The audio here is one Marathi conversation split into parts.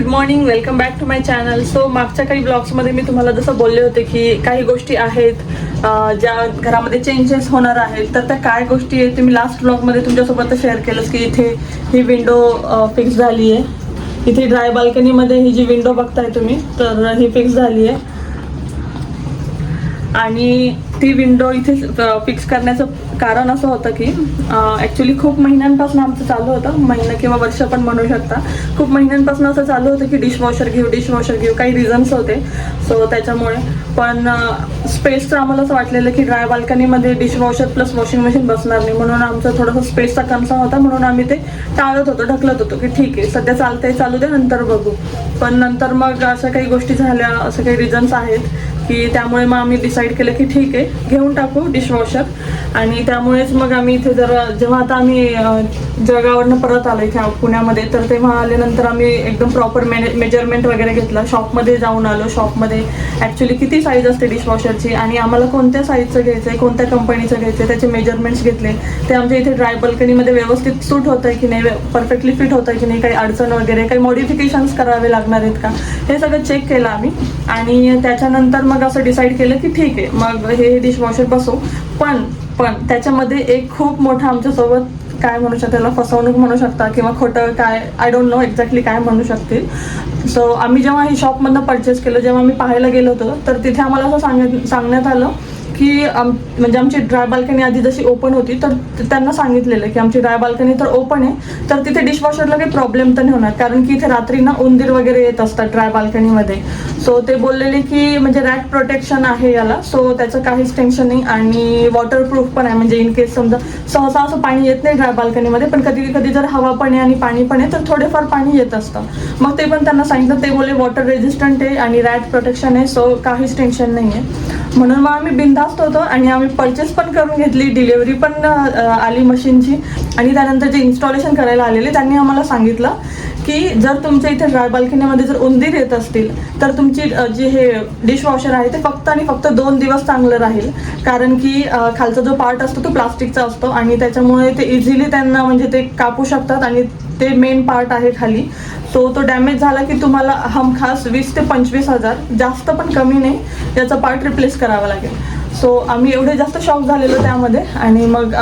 Good morning, welcome back to my channel. So मागच्या काही ब्लॉग्समध्ये मी तुम्हाला जसं बोलले होते की काही गोष्टी आहेत ज्या घरामध्ये चेंजेस होणार आहेत. तर त्या काय गोष्टी आहेत ते मी लास्ट ब्लॉगमध्ये तुमच्यासोबत शेअर केलंच की इथे ही विंडो फिक्स झाली आहे. इथे ड्राय बाल्कनीमध्ये ही जी विंडो बघताय तुम्ही तर ही फिक्स झाली आहे. आणि ती विंडो इथे फिक्स करण्याचं कारण असं होतं की ॲक्च्युली खूप महिन्यांपासून आमचं चालू होतं, महिना किंवा वर्ष पण म्हणू शकता. खूप महिन्यांपासून असं चालू होतं की डिशवॉशर घेऊ, काही रिझन्स होते. सो त्याच्यामुळे पण स्पेसचं आम्हाला असं वाटलेलं की ड्राय बाल्कनीमध्ये डिशवॉशर प्लस वॉशिंग मशीन बसणार नाही, म्हणून आमचं थोडंसं स्पेसचा कन्सर्न होता. म्हणून आम्ही ते टाळत होतो, ढकलत होतो की ठीक आहे सध्या चालतंय, चालू दे, नंतर बघू. पण नंतर मग अशा काही गोष्टी झाल्या, असे काही रिझन्स आहेत की त्यामुळे मग आम्ही डिसाईड केलं की ठीक आहे घेऊन टाकू डिशवॉशर. आणि त्यामुळेच मग आम्ही इथे जेव्हा आता आम्ही जळगाववरनं परत आलो इथे पुण्यामध्ये, तर तेव्हा आल्यानंतर आम्ही एकदम प्रॉपर मेजरमेंट वगैरे घेतलं. शॉपमध्ये जाऊन आलो. शॉपमध्ये ॲक्च्युली किती साईज असते डिशवॉशरची आणि आम्हाला कोणत्या साईजचं घ्यायचं आहे, कोणत्या कंपनीचं घ्यायचं आहे, त्याचे मेजरमेंट्स घेतले. ते आमच्या इथे ड्राय बाल्कनीमध्ये व्यवस्थित सूट होतं आहे की नाही, परफेक्टली फिट होतं आहे की नाही, काही अडचण वगैरे, काही मॉडिफिकेशन्स करावे लागणार आहेत का, हे सगळं चेक केलं आम्ही. आणि त्याच्यानंतर मग असं डिसाईड केलं की ठीक आहे मग हे डिशवॉशर बसवू. पण त्याच्यामध्ये एक खूप मोठं आमच्यासोबत काय म्हणू शकता, त्याला फसवणूक म्हणू शकता किंवा खोटं, काय आय डोंट नो एक्झॅक्टली काय म्हणू शकतील. सो आम्ही जेव्हा ही शॉपमधनं परचेस केलं, जेव्हा आम्ही पाहायला गेलो होतो तर तिथे आम्हाला असं सांगण्यात आलं की म्हणजे आमची ड्राय बाल्कनी आधी जशी ओपन होती तर त्यांना सांगितलेलं की आमची ड्राय बाल्कनी तर ओपन आहे, तर तिथे डिशवॉशरला काही प्रॉब्लेम तर नाही होणार, कारण की इथे रात्री ना उंदीर वगैरे येत असतात ड्राय बाल्कनीमध्ये. सो ते बोललेले की म्हणजे रॅट प्रोटेक्शन आहे याला, सो त्याचं काहीच टेन्शन नाही. आणि वॉटरप्रूफ पण आहे, म्हणजे इन केस समजा सहसा असं पाणी येत नाही ड्राय बाल्कनीमध्ये, पण कधी कधी जर हवा पण आहे आणि पाणी पण आहे तर थोडेफार पाणी येत असतं. मग ते पण त्यांना सांगितलं, ते बोलले वॉटर रेजिस्टंट आहे आणि रॅट प्रोटेक्शन आहे, सो काहीच टेन्शन नाही आहे. म्हणून मग आम्ही बिनधास्त होतो आणि आम्ही परचेस पण करून घेतली. डिलिव्हरी पण आली मशीनची. आणि त्यानंतर जे इन्स्टॉलेशन करायला आलेले त्यांनी आम्हाला सांगितलं की जर तुमच्या इथे ड्राय बाल्कनीमध्ये जर उंदीर येत असतील तर तुमची जे हे डिशवॉशर आहे ते फक्त आणि फक्त 2 दिवस चांगलं राहील, कारण की खालचा जो पार्ट असतो तो प्लास्टिकचा असतो आणि त्याच्यामुळे ते इझिली त्यांना म्हणजे ते कापू शकतात आणि ते मेन पार्ट आहे खाली. सो तो डॅमेज झाला की तुम्हाला हमखास 20 ते 25 हजार, जास्त पण कमी नाही, याचा पार्ट रिप्लेस करावा लागेल. सो आम्ही एवढे जास्त शॉक झालेलो त्यामध्ये. आणि मग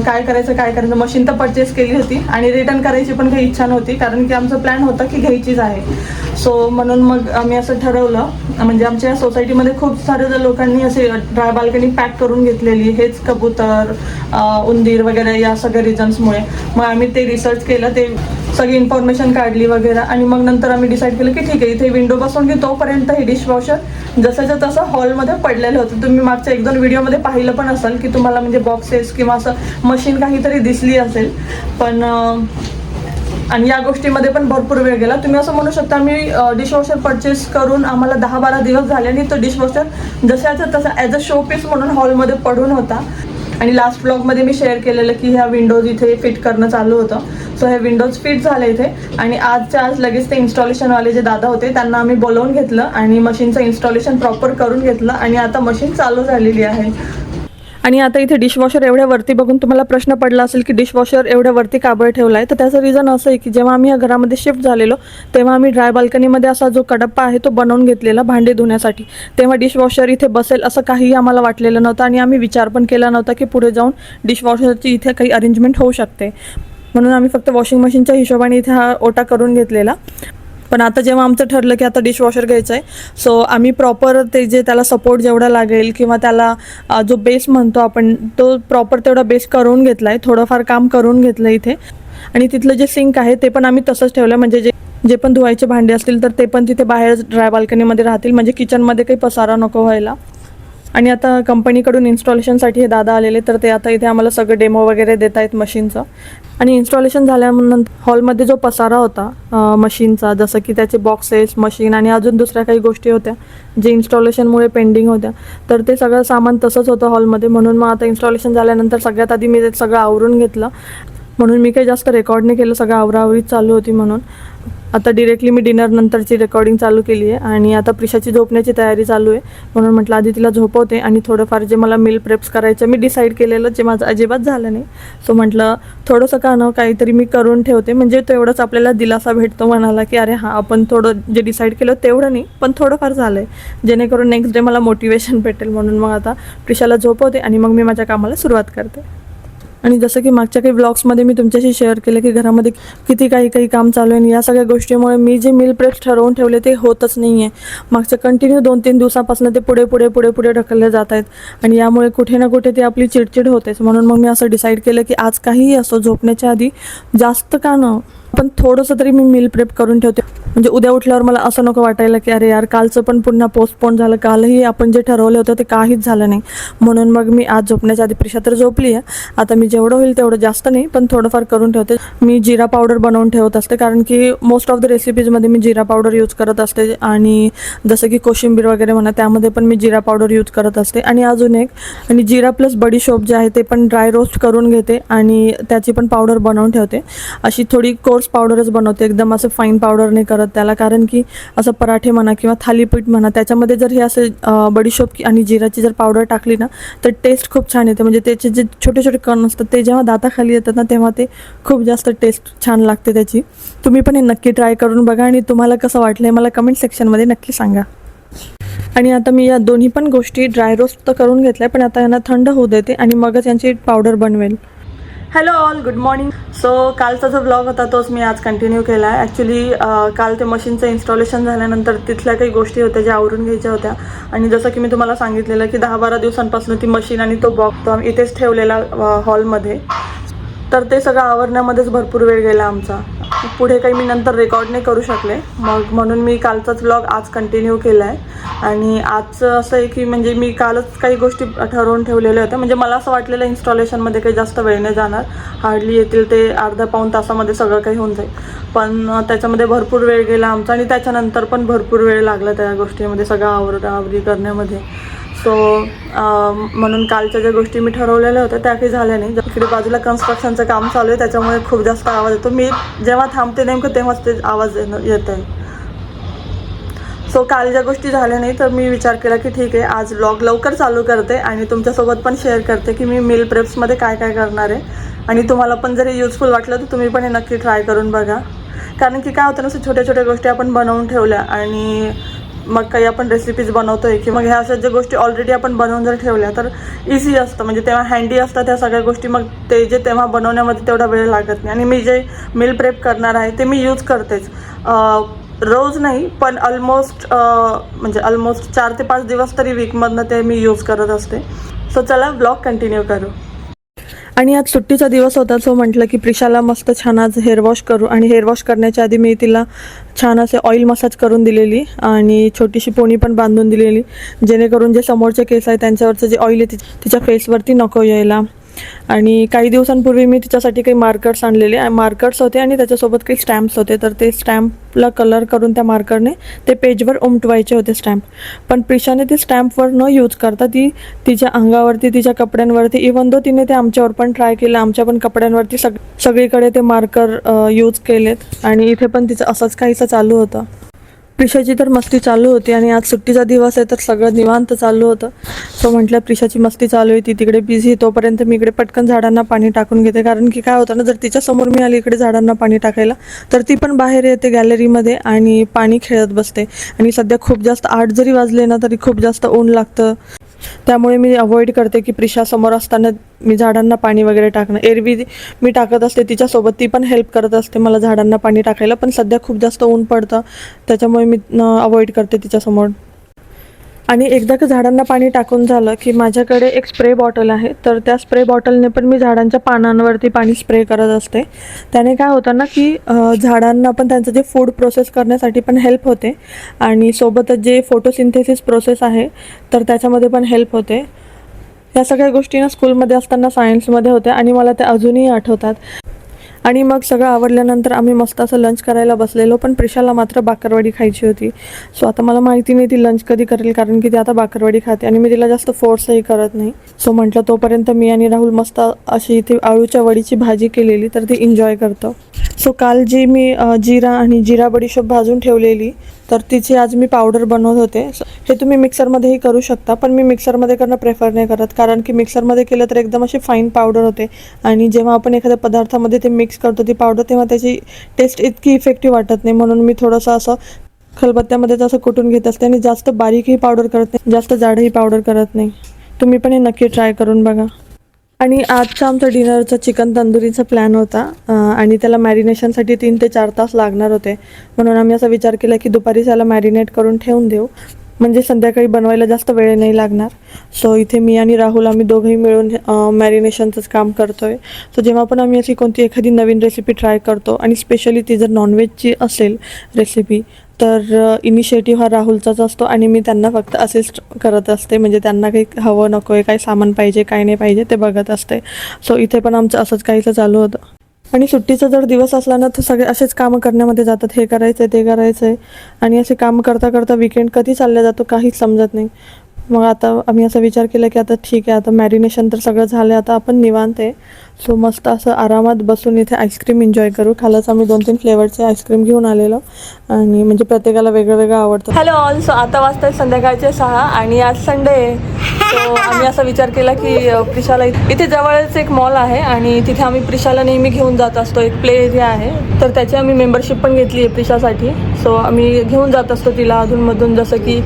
काय करायचं, मशीन तर परचेस केली होती आणि रिटर्न करायची पण काही इच्छा नव्हती, कारण की आमचं प्लॅन होता की घ्यायचीच आहे. सो म्हणून मग आम्ही असं ठरवलं, म्हणजे आमच्या सोसायटीमध्ये खूप सारे लोकांनी असे ड्राय बाल्कनी पॅक करून घेतलेली, हेच कबूतर, उंदीर वगैरे या सगळ्या रिझन्समुळे. मग आम्ही ते रिसर्च केलं, ते सगळी इन्फॉर्मेशन काढली वगैरे, आणि मग नंतर आम्ही डिसाईड केलं की ठीक आहे इथे विंडो बसवून की तोपर्यंत हे डिशवॉशर जसंच्या तसं हॉलमध्ये पडलेलं होतं. तुम्ही मागच्या 1-2 व्हिडिओमध्ये पाहिलं पण असेल की तुम्हाला म्हणजे बॉक्सेस किंवा असं मशीन काहीतरी दिसली असेल. पण आणि या गोष्टीमध्ये पण भरपूर वेळ गेला. तुम्ही असं म्हणू शकता मी डिशवॉशर परचेस करून आम्हाला 10-12 दिवस झाले आणि तो डिशवॉशर जशाचा तसा ॲज अ शो पीस म्हणून हॉलमध्ये पडून होता. आणि लास्ट ब्लॉगमध्ये मी शेअर केलेलं की ह्या विंडोज इथे फिट करणं चालू होतं. सो ह्या विंडोज फिट झाल्या इथे आणि आजच्या आज लगेच ते इन्स्टॉलेशनवाले जे दादा होते त्यांना आम्ही बोलवून घेतलं आणि मशीनचं इन्स्टॉलेशन प्रॉपर करून घेतलं आणि आता मशीन चालू झालेली आहे. आणि आता इथे डिशवॉशर एवढ्या वरती बघून तुम्हाला प्रश्न पडला असेल की डिशवॉशर एवढ्या वरती का बरं ठेवला आहे, तर त्याचं रिझन असं आहे की जेव्हा आम्ही या घरामध्ये शिफ्ट झालेलो तेव्हा आम्ही ड्राय बाल्कनीमध्ये असा जो कडप्पा आहे तो बनवून घेतलेला भांडे धुण्यासाठी. तेव्हा डिशवॉशर इथे बसेल असं काहीही आम्हाला वाटलेलं नव्हतं आणि आम्ही विचार पण केला नव्हता की पुढे जाऊन डिशवॉशरची इथे काही अरेंजमेंट होऊ शकते. म्हणून आम्ही फक्त वॉशिंग मशीनच्या हिशोबाने इथे हा ओटा करून घेतलेला. पण आता जेव्हा आमचं ठरलं की आता डिशवॉशर घ्यायचं आहे, सो आम्ही प्रॉपर ते जे त्याला सपोर्ट जेवढा लागेल किंवा त्याला जो बेस म्हणतो आपण तो प्रॉपर तेवढा बेस करून घेतला आहे, थोडंफार काम करून घेतलं इथे. आणि तिथलं जे सिंक आहे ते पण आम्ही तसंच ठेवलं, म्हणजे जे पण धुवायचे भांडे असतील तर ते पण तिथे बाहेर ड्राय बाल्कनीमध्ये राहतील, म्हणजे किचनमध्ये काही पसारा नको व्हायला. आणि आता कंपनीकडून इन्स्टॉलेशनसाठी हे दादा आलेले, तर ते आता इथे आम्हाला सगळं डेमो वगैरे देत आहेत मशीनचं. आणि इन्स्टॉलेशन झाल्यानंतर हॉलमध्ये जो पसारा होता मशीनचा, जसं की त्याचे बॉक्सेस, मशीन आणि अजून दुसऱ्या काही गोष्टी होत्या जे इन्स्टॉलेशनमुळे पेंडिंग होत्या, तर ते सगळं सामान तसंच होतं हॉलमध्ये. म्हणून मग आता इन्स्टॉलेशन झाल्यानंतर सगळ्यात आधी मी ते सगळं आवरून घेतलं म्हणून मी काही जास्त रेकॉर्ड नाही केलं, सगळं आवराआवरीत चालू होती. म्हणून आता डिरेक्टली मी डिनर नंतरची रेकॉर्डिंग चालू केली आहे आणि आता प्रिशाची झोपण्याची तयारी चालू आहे. म्हणून म्हटलं आधी तिला झोपवते आणि थोडंफार जे मला मील प्रेप्स करायचं मी डिसाईड केलेलं, जे माझं अजिबात झालं नाही. सो म्हटलं थोडंसं का न काहीतरी मी करून ठेवते, म्हणजे तेवढंच आपल्याला दिलासा भेटतो मनाला की अरे हां, आपण थोडं जे डिसाईड केलं तेवढं नाही पण थोडंफार झालं आहे, जेणेकरून नेक्स्ट डे मला मोटिवेशन भेटेल. म्हणून मग आता प्रिशाला झोपवते आणि मग मी माझ्या कामाला सुरुवात करते. आणि जसं की मागच्या काही व्लॉग्समध्ये मी तुमच्याशी शेअर केलं की घरामध्ये किती काही काम चालू आहे आणि या सगळ्या गोष्टीमुळे मी जे मील प्रेप्स ठरवून ठेवले ते होतच नाही आहे. मागच्या कंटिन्यू 2-3 दिवसापासून ते पुढे ढकलले जात आहेत आणि यामुळे कुठे ना कुठे ती आपली चिडचिड होतेच. म्हणून मग मी असं डिसाईड केलं की आज काहीही असो, झोपण्याच्या आधी जास्त का न पण थोडंसं तरी मी मील प्रेप करून ठेवते, म्हणजे उद्या उठल्यावर मला असं नको वाटायला की अरे यार कालचं पण पुन्हा पोस्टपोन झालं, कालही आपण जे ठरवलं होतं ते काहीच झालं नाही. म्हणून मग मी आज झोपण्याच्या आधी प्रिशा तर झोपली आहे, आता मी जेवढं होईल तेवढं, जास्त नाही पण थोडंफार करून ठेवते. मी जिरा पावडर बनवून ठेवत असते, कारण की मोस्ट ऑफ द रेसिपीजमध्ये मी जिरा पावडर यूज करत असते आणि जसं की कोशिंबीर वगैरे म्हणा त्यामध्ये पण मी जिरा पावडर यूज करत असते. आणि अजून एक, आणि जिरा प्लस बडीशोप जे आहे ते पण ड्राय रोस्ट करून घेते आणि त्याची पण पावडर बनवून ठेवते. अशी थोडी कोर्स पावडरच बनवते, एकदम असं फाईन पावडर नाही करत त्याला, कारण की असं पराठे म्हणा किंवा थालीपीठ म्हणा त्याच्यामध्ये जर हे असं बडीशोप आणि जिराची जर पावडर टाकली ना तर टेस्ट खूप छान येते. म्हणजे त्याचे जे छोटे छोटे कण असतात ते जेव्हा दाताखाली येतात ना तेव्हा ते खूप जास्त टेस्ट छान लागते त्याची. तुम्ही पण हे नक्की ट्राय करून बघा आणि तुम्हाला कसं वाटलं आहे मला कमेंट सेक्शनमध्ये नक्की सांगा. आणि आता मी या दोन्ही पण गोष्टी ड्राय रोस्ट तर करून घेतल्या, पण आता यांना थंड होऊ देते आणि मगच यांची पावडर बनवेल. Hello all, good morning. So कालचा जो ब्लॉग होता तोच मी आज कंटिन्यू केला आहे. ॲक्च्युली काल ते मशीनचं इन्स्टॉलेशन झाल्यानंतर तिथल्या काही गोष्टी होत्या ज्या आवरून घ्यायच्या होत्या आणि जसं की मी तुम्हाला सांगितलेलं की 10-12 दिवसांपासून ती मशीन आणि तो बॉक्स इथेच ठेवलेला हॉलमध्ये, तर ते सगळं आवरण्यामध्येच भरपूर वेळ गेला आमचा. पुढे काही मी नंतर रेकॉर्ड नाही करू शकले, मग म्हणून मी कालचाच व्लॉग आज कंटिन्यू केला आहे. आणि आजचं असं आहे की म्हणजे मी कालच काही गोष्टी ठरवून ठेवलेल्या होत्या, म्हणजे मला असं वाटलेलं इन्स्टॉलेशनमध्ये काही जास्त वेळ नाही जाणार, हार्डली येतील ते अर्धा-पाऊण तासामध्ये सगळं काही होऊन जाईल. पण त्याच्यामध्ये भरपूर वेळ गेला आमचा आणि त्याच्यानंतर पण भरपूर वेळ लागला त्या गोष्टीमध्ये सगळं आवरी करण्यामध्ये. सो म्हणून कालच्या ज्या गोष्टी मी ठरवलेल्या होत्या त्या काही झाल्या नाही. इकडे बाजूला कन्स्ट्रक्शनचं काम चालू आहे त्याच्यामुळे खूप जास्त आवाज येतो. मी जेव्हा थांबते नेमकं तेव्हाच ते आवाज येत आहे. सो काल ज्या गोष्टी झाल्या नाही तर मी विचार केला की ठीक आहे आज व्लॉग लवकर चालू करते आणि तुमच्यासोबत पण शेअर करते की मी मील प्रेप्समध्ये काय काय करणार आहे. आणि तुम्हाला पण जर युजफुल वाटलं तर तुम्ही पण हे नक्की ट्राय करून बघा, कारण की काय होतं ना, छोट्या छोट्या गोष्टी आपण बनवून ठेवल्या आणि मग काही आपण रेसिपीज बनवतोय की मग ह्या अशा ज्या गोष्टी ऑलरेडी आपण बनवून जर ठेवल्या तर इझी असतं, म्हणजे तेव्हा हँडी असतात त्या सगळ्या गोष्टी, मग ते जे तेव्हा बनवण्यामध्ये तेवढा वेळ लागत नाही. आणि मी जे मील प्रेप करणार आहे ते मी यूज करतेच, रोज नाही पण ऑलमोस्ट 4 ते 5 दिवस तरी वीकमधनं ते मी यूज करत असते. सो चला ब्लॉग कंटिन्यू करू. आणि आज सुट्टीचा दिवस होता, सो म्हटलं की प्रिशाला मस्त छान आज हेअर वॉश करू. आणि हेअर वॉश करण्याच्या आधी मी तिला छान असे ऑइल मसाज करून दिलेली आणि छोटीशी पोनी पण बांधून दिलेली, जेणेकरून जे समोरचे केस आहे त्यांच्यावरचं जे ऑइल आहे तिच्या फेसवरती नको यायला. आणि काही दिवसांपूर्वी मी तिच्यासाठी काही मार्कर्स आणलेले, मार्कर्स होते आणि त्याच्यासोबत काही स्टॅम्प्स होते, तर ते स्टॅम्पला कलर करून त्या मार्करने ते पेजवर उमटवायचे होते स्टॅम्प. पण प्रिशाने ते स्टॅम्पवर न यूज करता ती तिच्या अंगावरती, तिच्या कपड्यांवरती, इवन दो तिने ते आमच्यावर पण ट्राय केलं, आमच्या पण कपड्यांवरती सगळीकडे ते मार्कर यूज केलेत आणि इथे पण तिचं असंच काहीसं चालू होतं. प्रिशाची तर मस्ती चालू होती आणि आज सुट्टीचा दिवस आहे तर सगळं निवांत चालू होतं. सो म्हटलं प्रिशाची मस्ती चालू आहे, ती तिकडे बिझी, तोपर्यंत मी इकडे पटकन झाडांना पाणी टाकून घेते, कारण की काय होतं ना, जर तिच्यासमोर मी आली इकडे झाडांना पाणी टाकायला तर ती पण बाहेर येते गॅलरीमध्ये आणि पाणी खेळत बसते. आणि सध्या खूप जास्त 8 जरी वाजले ना तरी खूप जास्त ऊन लागतं, त्यामुळे मी अवॉइड करते की प्रिशा समोर असताना मी झाडांना पाणी वगैरे टाकणं. एरवी मी टाकत असते तिच्यासोबत, ती पण हेल्प करत असते मला झाडांना पाणी टाकायला, पण सध्या खूप जास्त ऊन पडतं त्याच्यामुळे मी अवॉइड करते तिच्यासमोर. आणि एकदा का झाडांना पाणी टाकून झालं की माझ्याकडे एक स्प्रे बॉटल आहे, तर त्या स्प्रे बॉटलने पण मी झाडांच्या पानांवरती पाणी स्प्रे करत असते. त्याने काय होतं ना की झाडांना पण त्यांचं जे फूड प्रोसेस करण्यासाठी पण हेल्प होते आणि सोबतच जे फोटोसिंथेसिस प्रोसेस आहे तर त्याच्यामध्ये पण हेल्प होते. या सगळ्या गोष्टी ना स्कूलमध्ये असताना सायन्समध्ये होत्या आणि मला त्या अजूनही आठवतात. आणि मग सगळं आवडल्यानंतर आम्ही मस्त असं लंच करायला बसलेलो, पण प्रिशाला मात्र बाकरवडी खायची होती. सो आता मला माहिती नाही ती लंच कधी करेल, कारण की ती आता बाकरवडी खाते आणि मी तिला जास्त फोर्सही करत नाही. सो म्हटलं तोपर्यंत मी आणि राहुल मस्त अशी इथे आळूच्या वडीची भाजी केलेली, तर ती एन्जॉय करतो. सो काल जी मी जिरा आणि जिरा बडीशोप भाजून ठेवलेली, तर तिची आज मी पावडर बनवत होते. हे तुम्ही मिक्सरमध्येही करू शकता, पण मी मिक्सरमध्ये करणं प्रेफर नाही करत, कारण की मिक्सरमध्ये केलं तर एकदम अशी फाईन पावडर होते आणि जेव्हा आपण एखाद्या पदार्थामध्ये ते मिक्स करतो ती पावडर, तेव्हा त्याची टेस्ट इतकी इफेक्टिव्ह वाटत नाही. म्हणून मी थोडंसं असं खलबत्त्यामध्ये असं कुटून घेत असते आणि जास्त बारीकही पावडर करत नाही, जास्त जाडही पावडर करत नाही. तुम्ही पण हे नक्की ट्राय करून बघा. आणि आजचा आमचा डिनरचा चिकन तंदुरीचा प्लॅन होता आणि त्याला मॅरिनेशनसाठी 3 ते 4 तास लागणार होते. म्हणून आम्ही असा विचार केला की दुपारी त्याला मॅरिनेट करून ठेवून देऊ, म्हणजे संध्याकाळी बनवायला जास्त वेळ नाही लागणार. सो इथे मी आणि राहुल आम्ही दोघंही मिळून मॅरिनेशनचंच काम करतो आहे. सो जेव्हा पण आम्ही अशी कोणती एखादी नवीन रेसिपी ट्राय करतो आणि स्पेशली ती जर नॉनव्हेजची असेल रेसिपी, तर इनिशिएटिव्ह हा राहुलचाच असतो आणि मी त्यांना फक्त असिस्ट करत असते. म्हणजे त्यांना काही हवं नको आहे, काय सामान पाहिजे काय नाही पाहिजे ते बघत असते. सो इथे पण आमचं असंच काहीचं चालू होतं. आणि सुट्टीचा जर दिवस असला ना तर सगळे असेच कामं करण्यामध्ये जातात, हे करायचं आहे ते करायचं आहे, आणि असे कामं करता करता विकेंड कधी चालला जातो काहीच समजत नाही. मग आता आम्ही असा विचार केला की आता ठीक आहे, आता मॅरिनेशन तर सगळं झालं, आता आपण निवांत आहे. सो मस्त असं आरामात बसून इथे आईस्क्रीम एन्जॉय करू. खालच आम्ही 2-3 फ्लेवरचे आईस्क्रीम घेऊन आलेलो, आणि म्हणजे प्रत्येकाला वेगळं वेगळं आवडतं. हॅलो ऑल, सो आता वाजता संध्याकाळचे 6 आणि आज संडे आहे. सो आम्ही असा विचार केला की प्रिशाला इथे जवळच एक मॉल आहे आणि तिथे आम्ही प्रिशाला नेहमी घेऊन जात असतो. एक प्ले एरिया आहे, तर त्याची आम्ही मेंबरशिप पण घेतली आहे प्रिशासाठी. सो आम्ही घेऊन जात असतो तिला अधूनमधून, जसं की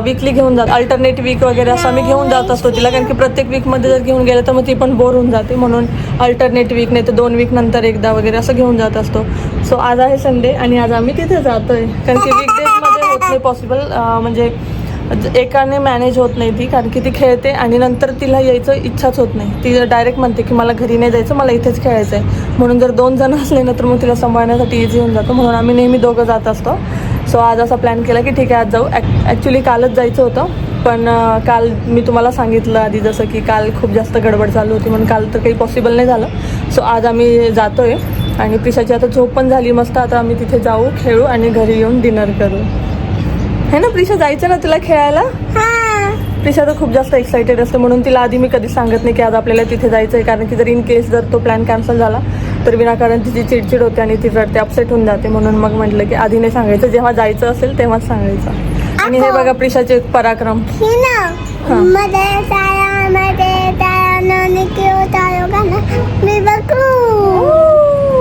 वीकली घेऊन जातो, अल्टरनेट वीक वगैरे असं आम्ही घेऊन जात असतो तिला, कारण की प्रत्येक वीकमध्ये जर घेऊन गेलं तर मग ती पण बोर होऊन जाते. म्हणून अल्टरनेट वीक नाही तर 2 वीक नंतर एकदा वगैरे असं घेऊन जात असतो. सो आज आहे संडे आणि आज आम्ही तिथे जातोय, कारण की वीकडेजमध्ये होत नाही पॉसिबल, म्हणजे एकाने मॅनेज होत नाही ती, कारण की ती खेळते आणि नंतर तिला यायचं इच्छाच होत नाही. ती डायरेक्ट म्हणते की मला घरी नाही जायचं, मला इथेच खेळायचं आहे. म्हणून जर 2 जण असले ना तर मग तिला सांभाळण्यासाठी इझी होऊन जातं. म्हणून आम्ही नेहमी दोघं जात असतो. सो आज असा प्लॅन केला की ठीक आहे आज जाऊ. ॲक्च्युली कालच जायचं होतं, पण काल मी तुम्हाला सांगितलं आधी जसं की काल खूप जास्त गडबड चालू होती, म्हणून काल तर काही पॉसिबल नाही झालं. सो आज आम्ही जातो आहे आणि प्रिशाची आता झोप पण झाली मस्त. आता आम्ही तिथे जाऊ, खेळू आणि घरी येऊन डिनर करू. है ना प्रिशा, जायचं ना तुला खेळायला? प्रिशा तर खूप जास्त एक्सायटेड असते, म्हणून तिला आधी मी कधी सांगत नाही की आज आपल्याला तिथे जायचं आहे, कारण की जर इन केस जर तो प्लॅन कॅन्सल झाला तर विनाकारण तिची चिडचिड होते आणि ती रडते, अपसेट होऊन जाते. म्हणून मग म्हटलं की आधी नाही सांगायचं, जेव्हा जायचं असेल तेव्हाच सांगायचं. आणि हे बघा प्रिशाचे पराक्रम.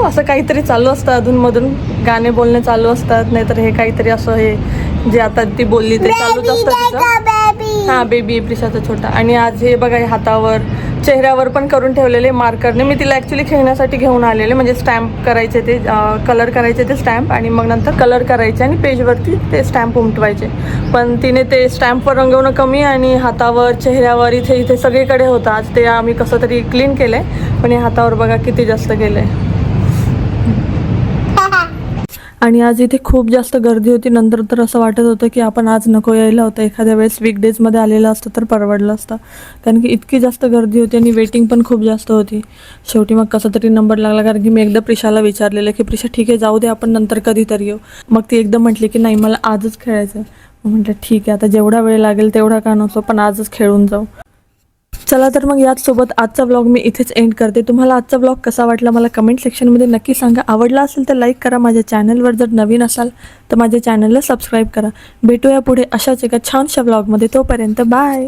असं काहीतरी चालू असतं अधूनमधून, गाणे बोलणे चालू असतात, नाहीतर हे काहीतरी असं हे जे आता ती बोलली ते चालूच असतं तिचं. हां, बेबी प्रिशाचा छोटा. आणि आज हे बघा हातावर चेहऱ्यावर पण करून ठेवलेले मार्करने. मी तिला ॲक्च्युली खेळण्यासाठी घेऊन आलेले, म्हणजे स्टॅम्प करायचे ते, कलर करायचे ते स्टॅम्प, आणि मग नंतर कलर करायचे आणि पेजवरती ते स्टॅम्प उमटवायचे. पण तिने ते स्टॅम्पवर रंगवणं कमी आणि हातावर चेहऱ्यावर इथे इथे सगळीकडे होतं. आज ते आम्ही कसं तरी क्लीन केलं आहे, पण हे हातावर बघा किती जास्त गेलं आहे. आणि आज इथे खूप जास्त गर्दी होती. नंतर तर असं वाटत होतं की आपण आज नको यायला होतं, एखाद्या वेळेस वीकडेजमध्ये आलेलं असतं तर परवडलं असतं, कारण की इतकी जास्त गर्दी होती आणि वेटिंग पण खूप जास्त होती. शेवटी मग कसा तरी नंबर लागला, कारण की मी एकदा प्रिशाला विचारलेलं की प्रिशा ठीक आहे जाऊ दे, आपण नंतर कधीतरी येऊ. मग ती एकदम म्हटली की नाही मला आजच खेळायचं आहे. म्हटलं ठीक आहे, आता जेवढा वेळ लागेल तेवढा का नसो, पण आजच खेळून जाऊ. चला तर मग याचसोबत आजचा व्लॉग मी इथेच एंड करते. तुम्हाला आजचा व्लॉग कसा वाटला मला कमेंट सेक्शनमध्ये नक्की सांगा. आवडला असेल तर लाईक करा. माझ्या चॅनलवर जर नवीन असाल तर माझ्या चॅनलला सबस्क्राईब करा. भेटूया पुढे अशाच एका छानशा व्लॉगमध्ये. तोपर्यंत बाय.